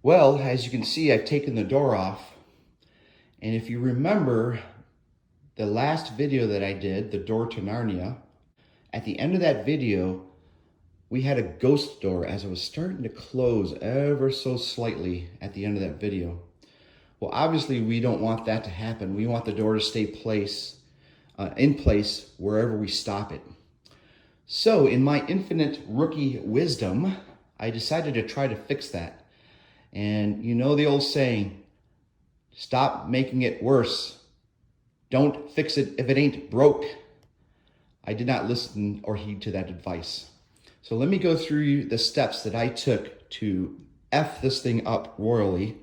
Well, as you can see, I've taken the door off. And if you remember the last video that I did, the door to Narnia, at the end of that video, we had a ghost door as it was starting to close ever so slightly at the end of that video. Well, obviously we don't want that to happen. We want the door to stay in place wherever we stop it. So in my infinite rookie wisdom, I decided to try to fix that. And you know the old saying, stop making it worse. Don't fix it if it ain't broke. I did not listen or heed to that advice. So let me go through the steps that I took to F this thing up royally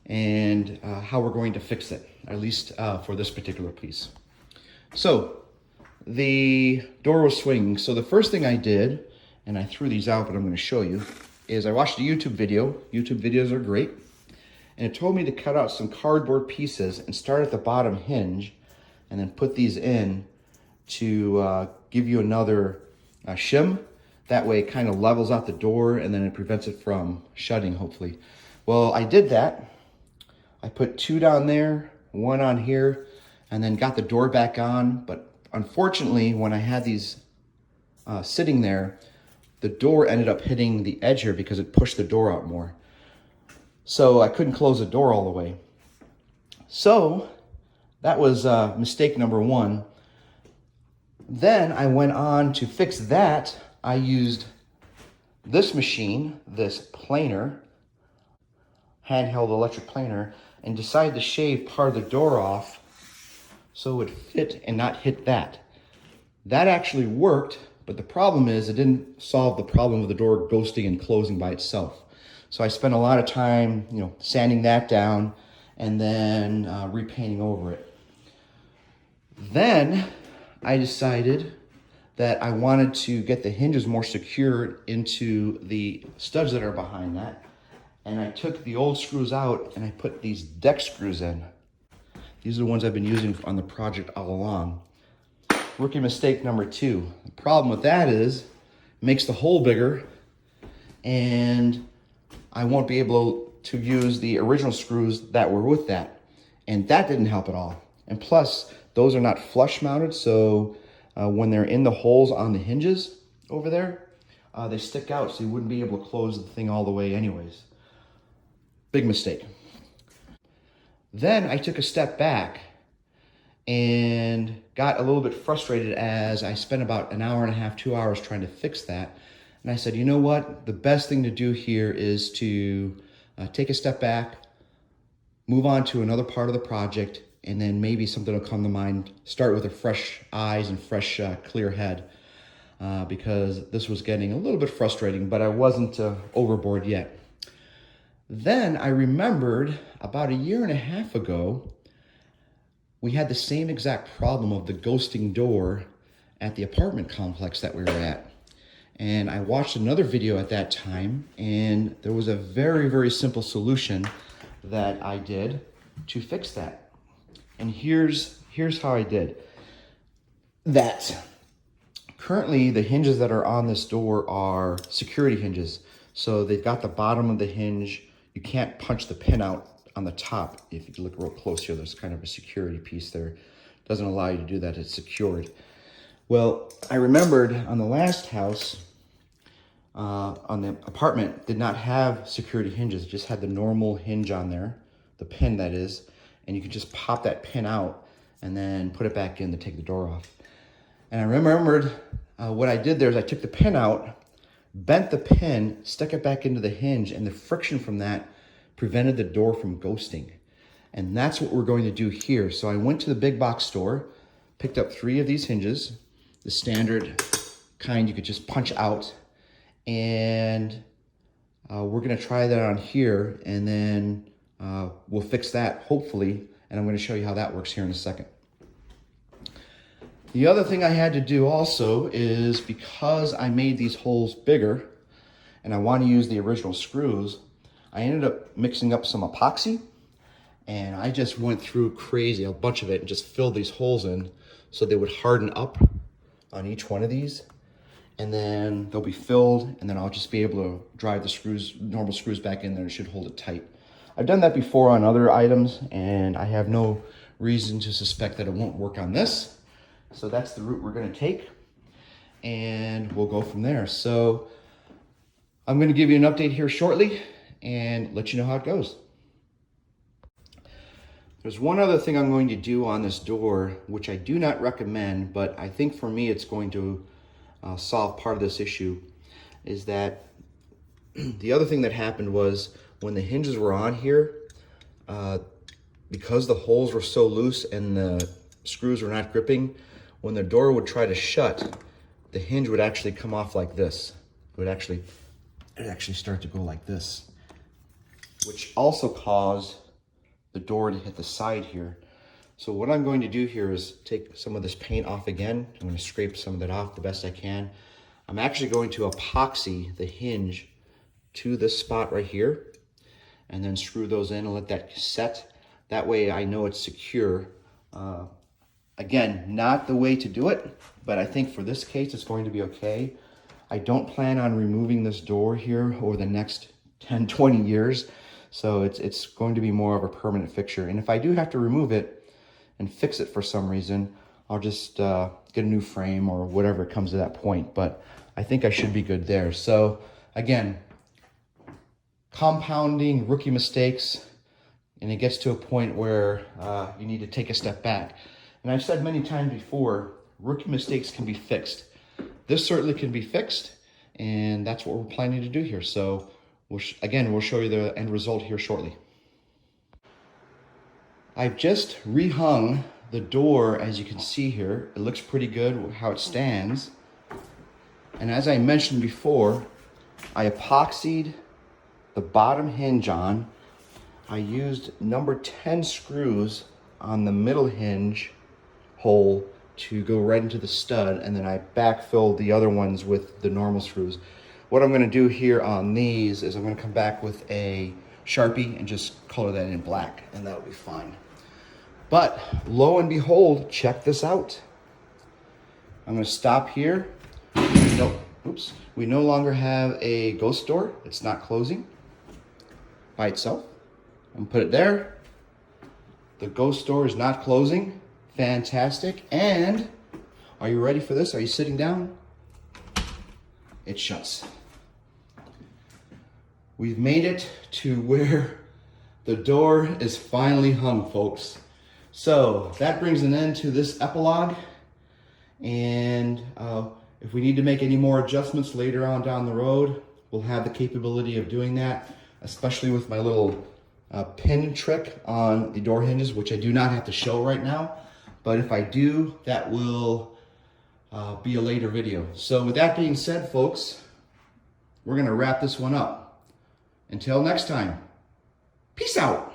and how we're going to fix it, at least for this particular piece. So the door was swinging. So the first thing I did, and I threw these out, but I'm going to show you, is I watched a YouTube video. YouTube videos are great. And it told me to cut out some cardboard pieces and start at the bottom hinge and then put these in to give you another shim. That way it kind of levels out the door and then it prevents it from shutting, hopefully. Well, I did that. I put 2 down there, 1 on here, and then got the door back on. But unfortunately, when I had these sitting there, the door ended up hitting the edge here because it pushed the door out more. So I couldn't close the door all the way. So that was mistake number 1. Then I went on to fix that. I used this machine, this planer, handheld electric planer, and decided to shave part of the door off so it would fit and not hit that. That actually worked, but the problem is it didn't solve the problem of the door ghosting and closing by itself. So I spent a lot of time, sanding that down and then repainting over it. Then I decided that I wanted to get the hinges more secure into the studs that are behind that. And I took the old screws out and I put these deck screws in. These are the ones I've been using on the project all along. Rookie mistake number 2. The problem with that is it makes the hole bigger and I won't be able to use the original screws that were with that. And that didn't help at all. And plus, those are not flush mounted, so when they're in the holes on the hinges over there, they stick out, so you wouldn't be able to close the thing all the way anyways. Big mistake. Then I took a step back and got a little bit frustrated as I spent about an hour and a half, 2 hours trying to fix that. And I said, you know what? The best thing to do here is to take a step back, move on to another part of the project, and then maybe something will come to mind. Start with a fresh eyes and fresh, clear head, because this was getting a little bit frustrating, but I wasn't overboard yet. Then I remembered about 1.5 years ago, we had the same exact problem of the ghosting door at the apartment complex that we were at. And I watched another video at that time, and there was a very, very simple solution that I did to fix that. And here's how I did that. Currently, the hinges that are on this door are security hinges. So they've got the bottom of the hinge. You can't punch the pin out on the top. If you look real close here, there's kind of a security piece there. Doesn't allow you to do that, it's secured. Well, I remembered on the last house, on the apartment, did not have security hinges. It just had the normal hinge on there, the pin that is, and you could just pop that pin out and then put it back in to take the door off. And I remembered what I did there is I took the pin out, bent the pin, stuck it back into the hinge, and the friction from that prevented the door from ghosting. And that's what we're going to do here. So I went to the big box store, picked up 3 of these hinges, the standard kind you could just punch out, and we're gonna try that on here, and then we'll fix that, hopefully, and I'm gonna show you how that works here in a second. The other thing I had to do also is, because I made these holes bigger, and I want to use the original screws, I ended up mixing up some epoxy, and I just went through crazy, a bunch of it, and just filled these holes in so they would harden up on each one of these. and then they'll be filled, and then I'll just be able to drive the screws, normal screws back in there, and it should hold it tight. I've done that before on other items, and I have no reason to suspect that it won't work on this. So that's the route we're gonna take, and we'll go from there. So I'm gonna give you an update here shortly and let you know how it goes. There's one other thing I'm going to do on this door, which I do not recommend, but I think for me it's going to solve part of this issue, is that the other thing that happened was when the hinges were on here, because the holes were so loose and the screws were not gripping, when the door would try to shut, the hinge would actually come off like this. It'd actually start to go like this, which also caused the door to hit the side here. So what I'm going to do here is take some of this paint off again. I'm going to scrape some of that off the best I can. I'm actually going to epoxy the hinge to this spot right here, and then screw those in and let that set. That way I know it's secure. Again, not the way to do it, but I think for this case it's going to be okay. I don't plan on removing this door here over the next 10, 20 years. So it's going to be more of a permanent fixture. And if I do have to remove it and fix it for some reason, I'll just get a new frame or whatever comes to that point. But I think I should be good there. So again, compounding rookie mistakes, and it gets to a point where you need to take a step back. And I've said many times before, rookie mistakes can be fixed. This certainly can be fixed, and that's what we're planning to do here. So we'll show you the end result here shortly. I've just rehung the door, as you can see here. It looks pretty good how it stands. And as I mentioned before, I epoxied the bottom hinge on. I used number 10 screws on the middle hinge hole to go right into the stud, and then I backfilled the other ones with the normal screws. What I'm gonna do here on these is I'm gonna come back with a Sharpie and just color that in black, and that'll be fine. But lo and behold, check this out. I'm gonna stop here. We no longer have a ghost door. It's not closing by itself. I'm gonna put it there. The ghost door is not closing. Fantastic. And are you ready for this? Are you sitting down? It shuts. We've made it to where the door is finally hung, folks. So that brings an end to this epilogue. And if we need to make any more adjustments later on down the road, we'll have the capability of doing that, especially with my little pin trick on the door hinges, which I do not have to show right now. But if I do, that will be a later video. So with that being said, folks, we're gonna wrap this one up. Until next time, peace out.